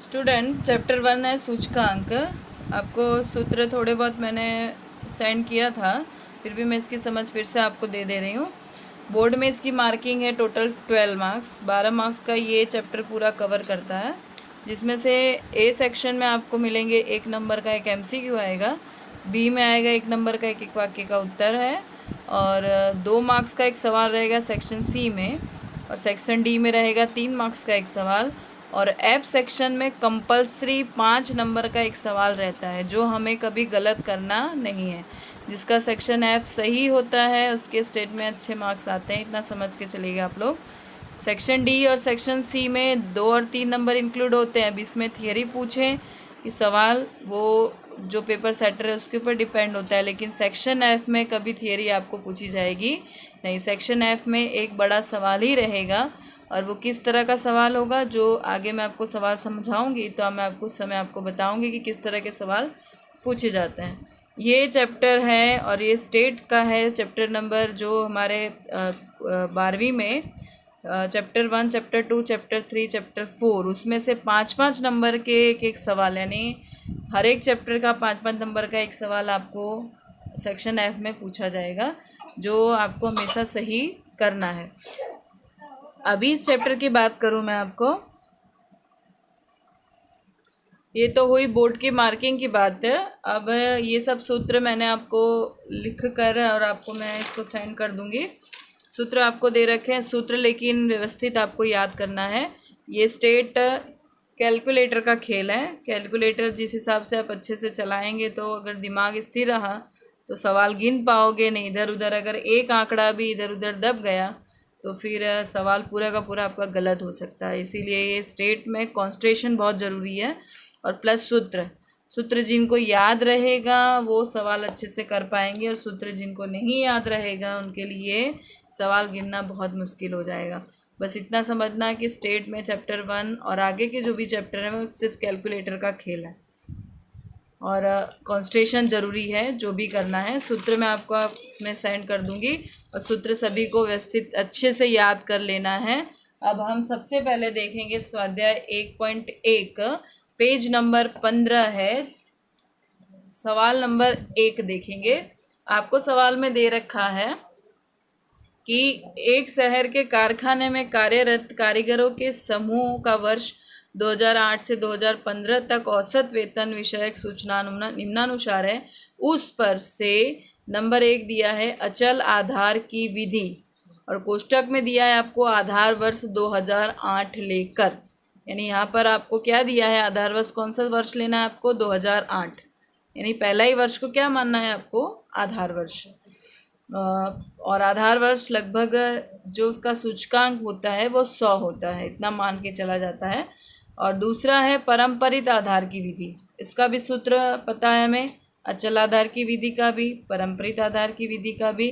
Student chapter 1 है सूचकांक। आपको सूत्र थोड़े बहुत मैंने सेंड किया था, फिर भी मैं इसकी समझ फिर से आपको दे रही हूँ। बोर्ड में इसकी मार्किंग है टोटल 12 मार्क्स। 12 मार्क्स का ये चैप्टर पूरा कवर करता है, जिसमें से ए सेक्शन में आपको मिलेंगे 1 नंबर का एक MCQ आएगा, बी में आएगा 1 नंबर का एक वाक्य का उत्तर है, और 2 मार्क्स का एक सवाल रहेगा सेक्शन सी में, और सेक्शन डी में रहेगा 3 मार्क्स का एक सवाल, और एफ सेक्शन में कंपलसरी 5 नंबर का एक सवाल रहता है जो हमें कभी गलत करना नहीं है। जिसका सेक्शन एफ सही होता है उसके स्टेट में अच्छे मार्क्स आते हैं, इतना समझ के चलिएगा आप लोग। सेक्शन डी और सेक्शन सी में 2 और 3 नंबर इंक्लूड होते हैं। अब इसमें थियरी पूछें कि सवाल वो जो पेपर सेटर है उसके ऊपर डिपेंड होता है, लेकिन सेक्शन एफ में कभी थियरी आपको पूछी जाएगी नहीं। सेक्शन एफ में एक बड़ा सवाल ही रहेगा, और वो किस तरह का सवाल होगा जो आगे मैं आपको सवाल समझाऊंगी तो मैं आपको उस समय आपको बताऊंगी कि किस तरह के सवाल पूछे जाते हैं। ये चैप्टर है और ये स्टेट का है चैप्टर नंबर जो हमारे 12वीं में चैप्टर 1, चैप्टर 2, चैप्टर 3, चैप्टर 4, उसमें से 5-5 नंबर के एक सवाल, यानी हर एक चैप्टर का 5-5 नंबर का एक सवाल आपको सेक्शन एफ में पूछा जाएगा, जो आपको हमेशा सही करना है। अभी इस चैप्टर की बात करूं मैं आपको, ये तो हुई बोर्ड की मार्किंग की बात है। अब ये सब सूत्र मैंने आपको लिख कर और आपको मैं इसको सेंड कर दूंगी। सूत्र आपको दे रखे हैं सूत्र, लेकिन व्यवस्थित आपको याद करना है। ये स्टेट कैलकुलेटर का खेल है। कैलकुलेटर जिस हिसाब से आप अच्छे से चलाएंगे तो अगर दिमाग स्थिर रहा तो सवाल गिन पाओगे, नहीं इधर उधर अगर एक आंकड़ा भी इधर उधर दब गया तो फिर सवाल पूरा का पूरा आपका गलत हो सकता है। इसीलिए ये स्टेट में कंसंट्रेशन बहुत ज़रूरी है, और प्लस सूत्र जिनको याद रहेगा वो सवाल अच्छे से कर पाएंगे, और सूत्र जिनको नहीं याद रहेगा उनके लिए सवाल गिनना बहुत मुश्किल हो जाएगा। बस इतना समझना कि स्टेट में चैप्टर 1 और आगे के जो भी चैप्टर हैं वो सिर्फ कैलकुलेटर का खेल है, और कंसंट्रेशन ज़रूरी है जो भी करना है। सूत्र मैं आपको इसमें सेंड कर दूंगी, और सूत्र सभी को व्यवस्थित अच्छे से याद कर लेना है। अब हम सबसे पहले देखेंगे स्वाध्याय 1.1, पेज नंबर 15 है, सवाल नंबर 1 देखेंगे। आपको सवाल में दे रखा है कि एक शहर के कारखाने में कार्यरत कारीगरों के समूह का वर्ष 2008 से 2015 तक औसत वेतन विषयक सूचना निम्नानुसार है। उस पर से नंबर 1 दिया है अचल आधार की विधि, और कोष्टक में दिया है आपको आधार वर्ष 2008 लेकर, यानी यहाँ पर आपको क्या दिया है, आधार वर्ष कौन सा वर्ष लेना है आपको, 2008, यानी पहला ही वर्ष को क्या मानना है आपको, आधार वर्ष। और आधार वर्ष लगभग जो उसका सूचकांक होता है वो 100 होता है, इतना मान के चला जाता है। और दूसरा है परंपरित आधार की विधि, इसका भी सूत्र पता है हमें, अचल आधार की विधि का भी, परंपरित आधार की विधि का भी।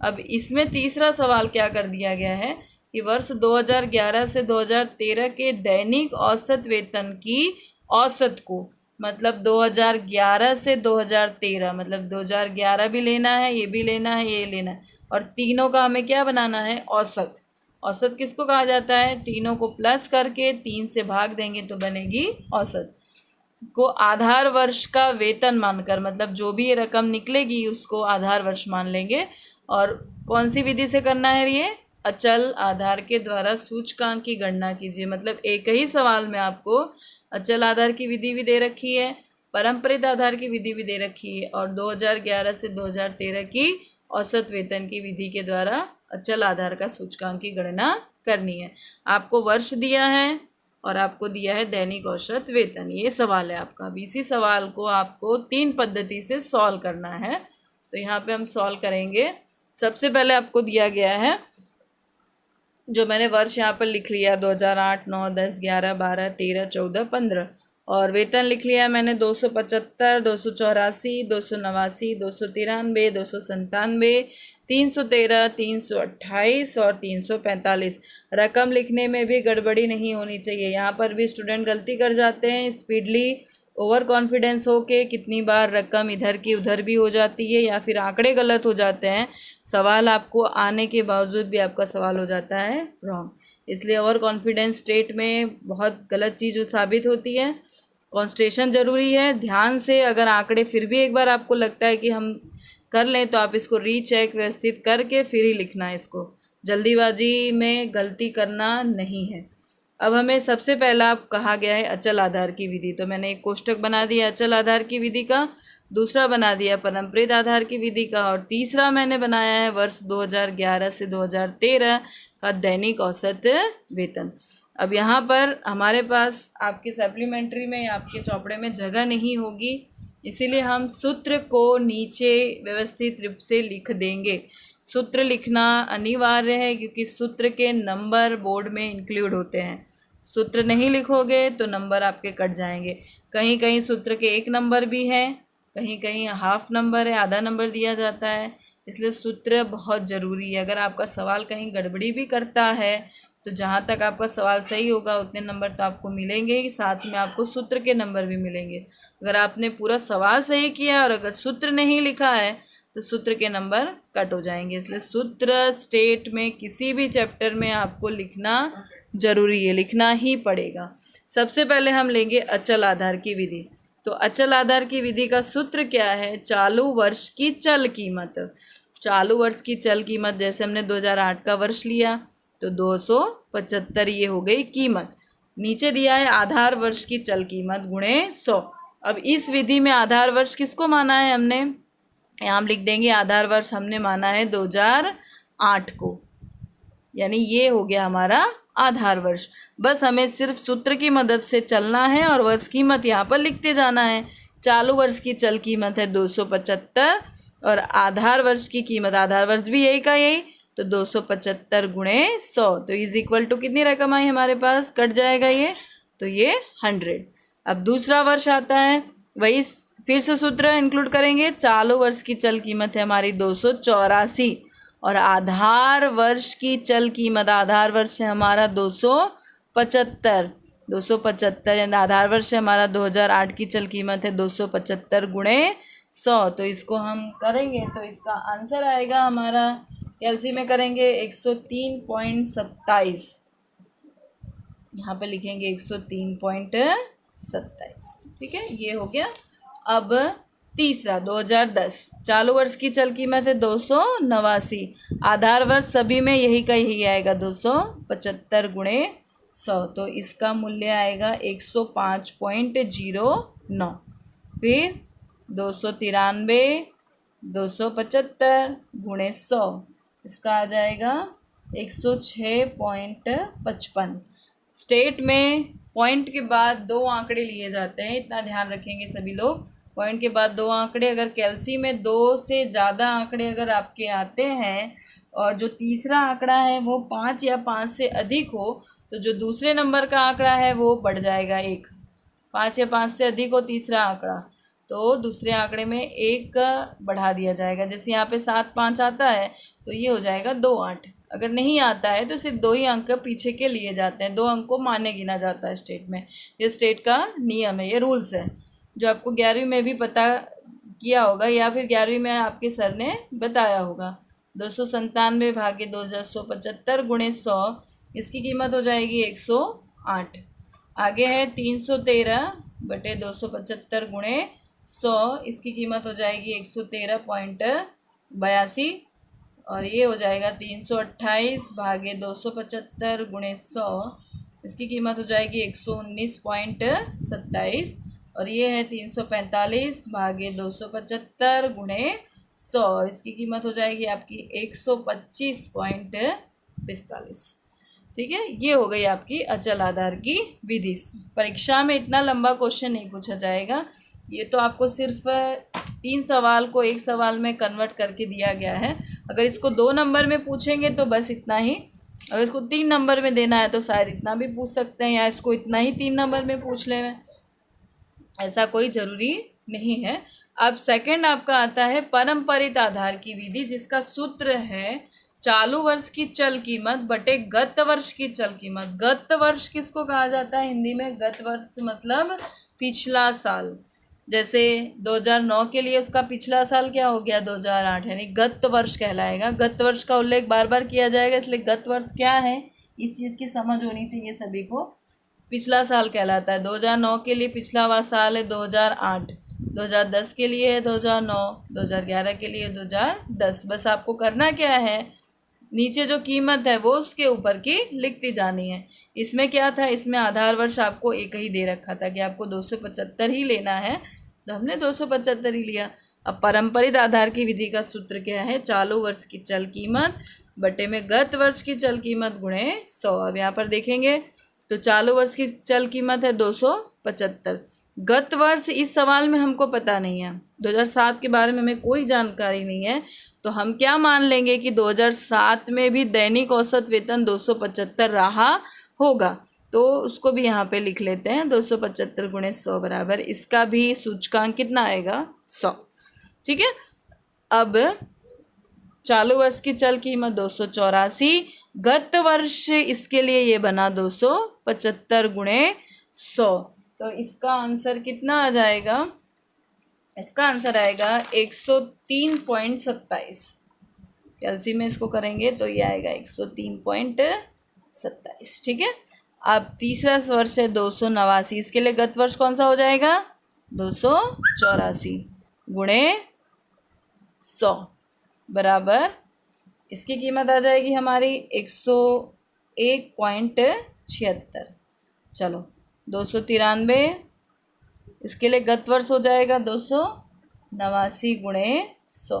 अब इसमें तीसरा सवाल क्या कर दिया गया है कि वर्ष 2011 से 2013 के दैनिक औसत वेतन की औसत को, मतलब 2011 से 2013, मतलब 2011 भी लेना है, ये भी लेना है, ये लेना है, और तीनों का हमें क्या बनाना है, औसत। औसत किसको कहा जाता है, तीनों को प्लस करके 3 से भाग देंगे तो बनेगी औसत, को आधार वर्ष का वेतन मानकर, मतलब जो भी ये रकम निकलेगी उसको आधार वर्ष मान लेंगे। और कौन सी विधि से करना है ये, अचल आधार के द्वारा सूचकांक की गणना कीजिए। मतलब एक ही सवाल में आपको अचल आधार की विधि भी दे रखी है, परंपरित आधार की विधि भी दे रखी है, और 2011 से 2013 की औसत वेतन की विधि के द्वारा अचल आधार का सूचकांक की गणना करनी है। आपको वर्ष दिया है और आपको दिया है दैनिक औसत वेतन, ये सवाल है आपका। अब इसी सवाल को आपको 3 पद्धति से सॉल्व करना है, तो यहाँ पे हम सॉल्व करेंगे। सबसे पहले आपको दिया गया है, जो मैंने वर्ष यहाँ पर लिख लिया 2008, 9, 10, 11, 12, 13, 14, 15, और वेतन लिख लिया मैंने 275, 284, 289, 293, 297, 313, 328 और 345। रकम लिखने में भी गड़बड़ी नहीं होनी चाहिए, यहाँ पर भी स्टूडेंट गलती कर जाते हैं, स्पीडली ओवर कॉन्फिडेंस हो के कितनी बार रकम इधर की उधर भी हो जाती है या फिर आंकड़े गलत हो जाते हैं, सवाल आपको आने के बावजूद भी आपका सवाल हो जाता है रॉन्ग। इसलिए ओवर कॉन्फिडेंस स्टेट में बहुत गलत चीज़ साबित होती है। कॉन्सेंट्रेशन ज़रूरी है, ध्यान से अगर आंकड़े फिर भी एक बार आपको लगता है कि हम कर लें तो आप इसको रीचेक व्यवस्थित करके फिर ही लिखना है। इसको जल्दीबाजी में गलती करना नहीं है। अब हमें सबसे पहला कहा गया है अचल आधार की विधि, तो मैंने एक कोष्टक बना दिया अचल आधार की विधि का, दूसरा बना दिया परम्परित आधार की विधि का, और तीसरा मैंने बनाया है वर्ष 2011 से 2013 का दैनिक औसत वेतन। अब यहाँ पर हमारे पास आपके सप्लीमेंट्री में आपके चौपड़े में जगह नहीं होगी, इसीलिए हम सूत्र को नीचे व्यवस्थित रूप से लिख देंगे। सूत्र लिखना अनिवार्य है क्योंकि सूत्र के नंबर बोर्ड में इंक्लूड होते हैं। सूत्र नहीं लिखोगे तो नंबर आपके कट जाएंगे। कहीं कहीं सूत्र के 1 नंबर भी है, कहीं कहीं हाफ नंबर है, आधा नंबर दिया जाता है। इसलिए सूत्र बहुत ज़रूरी है। अगर आपका सवाल कहीं गड़बड़ी भी करता है तो जहाँ तक आपका सवाल सही होगा उतने नंबर तो आपको मिलेंगे ही, साथ में आपको सूत्र के नंबर भी मिलेंगे। अगर आपने पूरा सवाल सही किया और अगर सूत्र नहीं लिखा है तो सूत्र के नंबर कट हो जाएंगे। इसलिए सूत्र स्टेट में किसी भी चैप्टर में आपको लिखना ज़रूरी है, लिखना ही पड़ेगा। सबसे पहले हम लेंगे अचल आधार की विधि। तो अचल आधार की विधि का सूत्र क्या है? चालू वर्ष की चल कीमत। चालू वर्ष की चल कीमत, जैसे हमने 2008 का वर्ष लिया तो 275 ये हो गई कीमत। नीचे दिया है आधार वर्ष की चल कीमत गुणे 100। अब इस विधि में आधार वर्ष किसको माना है हमने? यहाँ हम लिख देंगे आधार वर्ष हमने माना है 2008 को, यानी ये हो गया हमारा आधार वर्ष। बस हमें सिर्फ सूत्र की मदद से चलना है और वर्ष कीमत यहाँ पर लिखते जाना है। चालू वर्ष की चल कीमत है 275 और आधार वर्ष की कीमत, आधार वर्ष भी यही का यही, तो 275 गुणे 100, तो इज इक्वल टू कितनी रकम आई हमारे पास? कट जाएगा ये, तो ये 100। अब दूसरा वर्ष आता है, वही फिर से सूत्र इंक्लूड करेंगे। चालू वर्ष की चल कीमत है हमारी 284 और आधार वर्ष की चल कीमत, आधार वर्ष है हमारा 275। 275 यानी आधार वर्ष है हमारा 2008 की चल कीमत है 275 गुणे 100। तो इसको हम करेंगे तो इसका आंसर आएगा हमारा, कैलसी में करेंगे 103.27। यहाँ पे लिखेंगे 103.27। ठीक है, ये हो गया। अब तीसरा 2010, चालू वर्ष की चल कीमत है 289, आधार वर्ष सभी में यही का यही आएगा 275 गुणे 100, तो इसका मूल्य आएगा 105.09। फिर 293, 275 गुणे 100, इसका आ जाएगा 106.55। स्टेट में पॉइंट के बाद 2 आंकड़े लिए जाते हैं, इतना ध्यान रखेंगे सभी लोग। पॉइंट के बाद 2 आंकड़े, अगर कैलसी में 2 से ज़्यादा आंकड़े अगर आपके आते हैं और जो तीसरा आंकड़ा है वो 5 या 5 से अधिक हो तो जो दूसरे नंबर का आंकड़ा है वो बढ़ जाएगा 1। 5 या 5 से अधिक हो तीसरा आंकड़ा तो दूसरे आंकड़े में 1 बढ़ा दिया जाएगा। जैसे यहाँ पे 7 5 आता है तो ये हो जाएगा 2 8। अगर नहीं आता है तो सिर्फ 2 ही अंक पीछे के लिए जाते हैं, 2 अंक को मान्य गिना जाता है स्टेट में। ये स्टेट का नियम है, ये रूल्स है जो आपको 11वीं में भी पता किया होगा या फिर 11वीं में आपके सर ने बताया होगा। 297 भागे 275 गुणे 100, इसकी कीमत हो जाएगी 108। आगे है 313 बटे 275 गुणे 100, इसकी कीमत हो जाएगी 113.82 और ये हो जाएगा 328 भागे 275 गुणे 100, इसकी कीमत हो जाएगी 119.27 और ये है 345 भागे 275 गुणे 100, इसकी कीमत हो जाएगी आपकी 125.45। ठीक है, ये हो गई आपकी अचल आधार की विधि। परीक्षा में इतना लंबा क्वेश्चन नहीं पूछा जाएगा, ये तो आपको सिर्फ 3 सवाल को 1 सवाल में कन्वर्ट करके दिया गया है। अगर इसको 2 नंबर में पूछेंगे तो बस इतना ही, अगर इसको 3 नंबर में देना है तो शायद इतना भी पूछ सकते हैं या इसको इतना ही 3 नंबर में पूछ लें, ऐसा कोई ज़रूरी नहीं है। अब सेकंड आपका आता है परम्परित आधार की विधि, जिसका सूत्र है चालू वर्ष की चल कीमत बटे गत वर्ष की चल कीमत। गत वर्ष किसको कहा जाता है हिंदी में? गत वर्ष मतलब पिछला साल, जैसे 2009 के लिए उसका पिछला साल क्या हो गया 2008, यानी गत वर्ष कहलाएगा। गत वर्ष का उल्लेख बार बार किया जाएगा, इसलिए गत वर्ष क्या है इस चीज़ की समझ होनी चाहिए सभी को। पिछला साल कहलाता है। 2009 के लिए पिछला हुआ साल है 2008, 2010 के लिए है 2009, 2011 के लिए 2010। बस आपको करना क्या है, नीचे जो कीमत है वो उसके ऊपर की लिखती जानी है। इसमें क्या था, इसमें आधार वर्ष आपको एक ही दे रखा था कि आपको 275 ही लेना है, तो हमने 275 ही लिया। अब पारंपरिक आधार की विधि का सूत्र क्या है, चालू वर्ष की चल कीमत बटे में गत वर्ष की चल कीमत गुणे 100। अब यहाँ पर देखेंगे तो चालू वर्ष की चल कीमत है 275। गत वर्ष इस सवाल में हमको पता नहीं है, 2007 के बारे में हमें कोई जानकारी नहीं है, तो हम क्या मान लेंगे कि 2007 में भी दैनिक औसत वेतन 275 रहा होगा, तो उसको भी यहाँ पे लिख लेते हैं। 275 गुणे 100 बराबर, इसका भी सूचकांक कितना आएगा 100। ठीक है, अब चालू वर्ष की चल कीमत 284, गत वर्ष इसके लिए ये बना 275 गुणे 100, तो इसका आंसर कितना आ जाएगा, इसका आंसर आएगा 103.27। कैलसी में इसको करेंगे तो ये आएगा 103.27। ठीक है, अब तीसरा वर्ष है 289, इसके लिए गत वर्ष कौन सा हो जाएगा 284 गुणे 100 बराबर, इसकी कीमत आ जाएगी हमारी 101.76। चलो 293, इसके लिए गत वर्ष हो जाएगा 289 गुणे 100,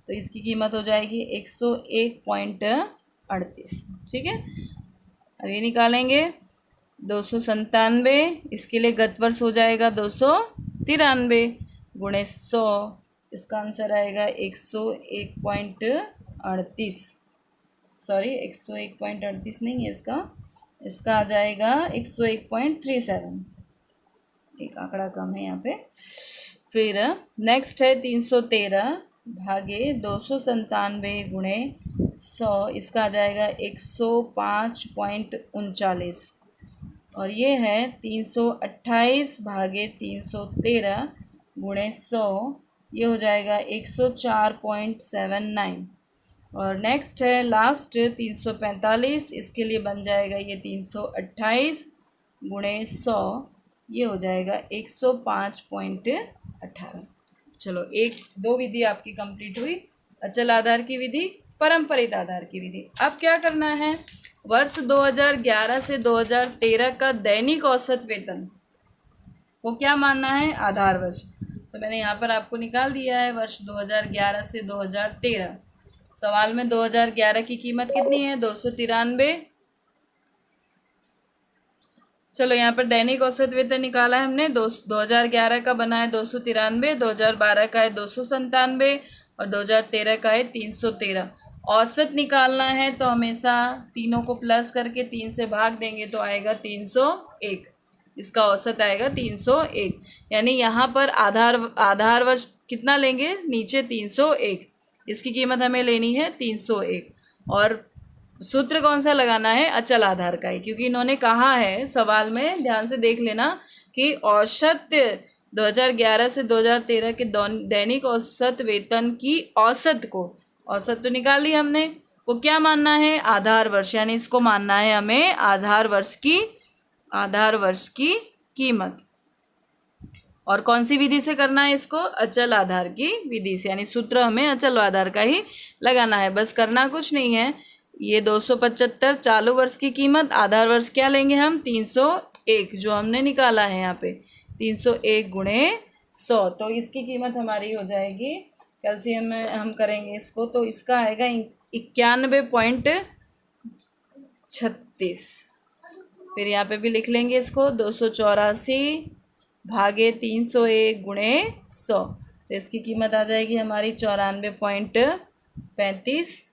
तो इसकी कीमत हो जाएगी 101.38। ठीक है, अब ये निकालेंगे 297, इसके लिए गत वर्ष हो जाएगा 293 गुणे 100, इसका आंसर आएगा 101.38। सॉरी 101.38 नहीं है इसका आ जाएगा 101.37, एक आंकड़ा कम है यहाँ पे। फिर नेक्स्ट है 313 भागे 297 गुणे 100, इसका आ जाएगा 105.39, और ये है 328 भागे 313 गुणे 100, ये हो जाएगा 104.79। और नेक्स्ट है लास्ट 345, इसके लिए बन जाएगा ये 328 गुणे 100, ये हो जाएगा 105.18। चलो एक दो विधि आपकी कंप्लीट हुई, अचल आधार की विधि, पारंपरिक आधार की विधि। अब क्या करना है, वर्ष 2011 से 2013 का दैनिक औसत वेतन को क्या मानना है, आधार वर्ष। तो मैंने यहाँ पर आपको निकाल दिया है वर्ष 2011 से 2013। सवाल में 2011 की कीमत कितनी है 293। चलो यहाँ पर दैनिक औसत वेतन निकाला है हमने, 2011 का बना है 293, 2012 का है 297 और 2013 का है 313। औसत निकालना है तो हमेशा तीनों को प्लस करके 3 से भाग देंगे तो आएगा 301, इसका औसत आएगा 301। यानी यहाँ पर आधार वर्ष कितना लेंगे, नीचे 301, इसकी कीमत हमें लेनी है 301। और सूत्र कौन सा लगाना है, अचल आधार का ही, क्योंकि इन्होंने कहा है सवाल में, ध्यान से देख लेना कि औसत 2011 से 2013 के दैनिक औसत वेतन की औसत को, औसत तो निकाल ली हमने, को क्या मानना है, आधार वर्ष, यानी इसको मानना है हमें आधार वर्ष की कीमत। और कौन सी विधि से करना है इसको, अचल आधार की विधि से, यानी सूत्र हमें अचल आधार का ही लगाना है, बस करना कुछ नहीं है। ये 275 चालू वर्ष की कीमत, आधार वर्ष क्या लेंगे हम 301, जो हमने निकाला है यहाँ पे 301 गुणे 100, तो इसकी कीमत हमारी हो जाएगी, कैल्शियम में हम करेंगे इसको तो इसका आएगा 91.36। फिर यहाँ पे भी लिख लेंगे इसको 284 भागे 301 गुणे 100, तो इसकी कीमत आ जाएगी हमारी 94.35।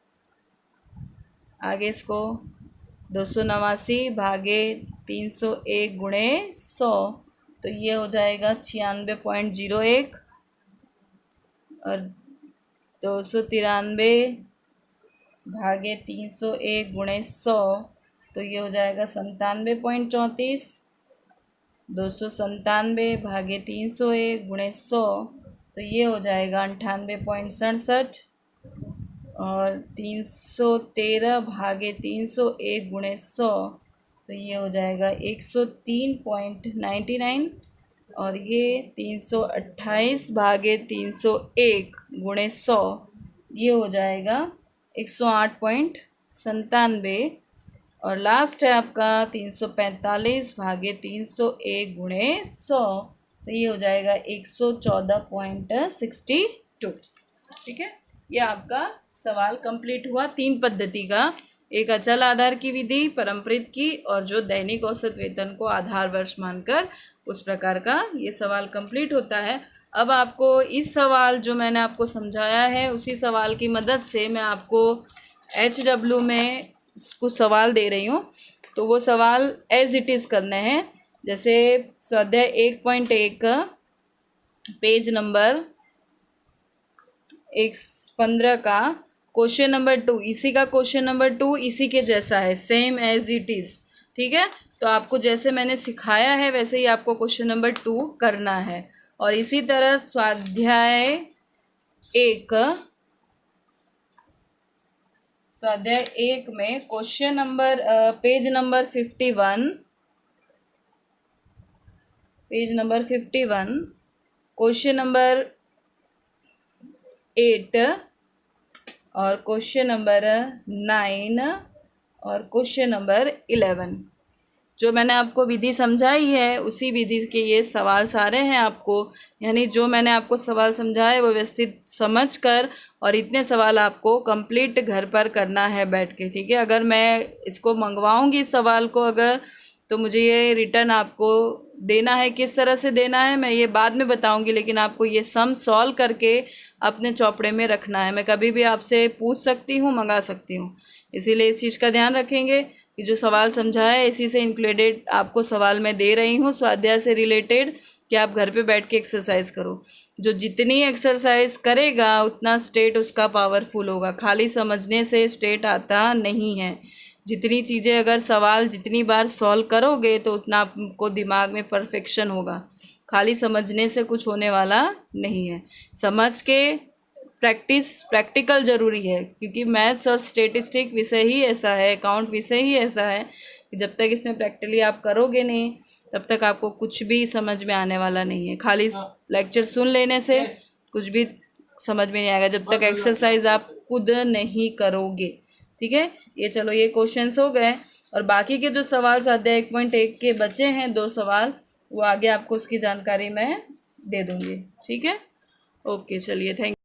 आगे इसको 289 भागे 301 गुणे 100, तो ये हो जाएगा 96.01। और 293 भागे 301 गुणे 100, तो ये हो जाएगा 97.34। 297 भागे 301 गुणे 100, तो ये हो जाएगा 98.67। और 313 भागे 301 गुणे 100, तो ये हो जाएगा 103.99। और ये 328 भागे 301 गुणे 100, ये हो जाएगा 108.97। और लास्ट है आपका 345 भागे 301 गुणे 100, तो ये हो जाएगा 114.62। ठीक है, ये आपका सवाल कंप्लीट हुआ। 3 पद्धति का, एक अचल आधार की विधि, परम्परित की, और जो दैनिक औसत वेतन को आधार वर्ष मानकर उस प्रकार का ये सवाल कंप्लीट होता है। अब आपको इस सवाल जो मैंने आपको समझाया है उसी सवाल की मदद से मैं आपको HW में कुछ सवाल दे रही हूँ, तो वो सवाल एज इट इज़ करने हैं। जैसे स्वाध्याय 1.1 पेज नंबर 115 का क्वेश्चन नंबर 2, इसी का क्वेश्चन नंबर 2 इसी के जैसा है, सेम एज इट इज़। ठीक है, तो आपको जैसे मैंने सिखाया है वैसे ही आपको क्वेश्चन नंबर 2 करना है। और इसी तरह स्वाध्याय 1 में question number page number 51, question number 8 और क्वेश्चन नंबर 9 और क्वेश्चन नंबर 11, जो मैंने आपको विधि समझाई है उसी विधि के ये सवाल सारे हैं आपको। यानी जो मैंने आपको सवाल समझाए वो व्यवस्थित समझ कर, और इतने सवाल आपको कंप्लीट घर पर करना है बैठ के। ठीक है, अगर मैं इसको मंगवाऊंगी इस सवाल को अगर, तो मुझे ये रिटर्न आपको देना है। किस तरह से देना है मैं ये बाद में बताऊंगी, लेकिन आपको ये सम सॉल्व करके अपने चौपड़े में रखना है। मैं कभी भी आपसे पूछ सकती हूँ, मंगा सकती हूँ, इसीलिए इस चीज़ का ध्यान रखेंगे कि जो सवाल समझाया है इसी से इंक्लूडेड आपको सवाल मैं दे रही हूँ स्वाध्याय से रिलेटेड, कि आप घर पे बैठ के एक्सरसाइज करो। जो जितनी एक्सरसाइज करेगा उतना स्टेट उसका पावरफुल होगा। खाली समझने से स्टेट आता नहीं है। जितनी चीज़ें अगर सवाल जितनी बार सॉल्व करोगे तो उतना आपको दिमाग में परफेक्शन होगा। खाली समझने से कुछ होने वाला नहीं है। समझ के प्रैक्टिकल ज़रूरी है, क्योंकि मैथ्स और स्टेटिस्टिक विषय ही ऐसा है, अकाउंट विषय ही ऐसा है कि जब तक इसमें प्रैक्टिकली आप करोगे नहीं तब तक आपको कुछ भी समझ में आने वाला नहीं है। खाली लेक्चर सुन लेने से कुछ भी समझ में नहीं आएगा जब तक एक्सरसाइज आप खुद नहीं करोगे। ठीक है, ये चलो ये क्वेश्चंस हो गए, और बाकी के जो सवाल स्वाध्याय 1.1 के बचे हैं 2 सवाल, वो आगे आपको उसकी जानकारी मैं दे दूँगी। ठीक है, ओके, चलिए, थैंक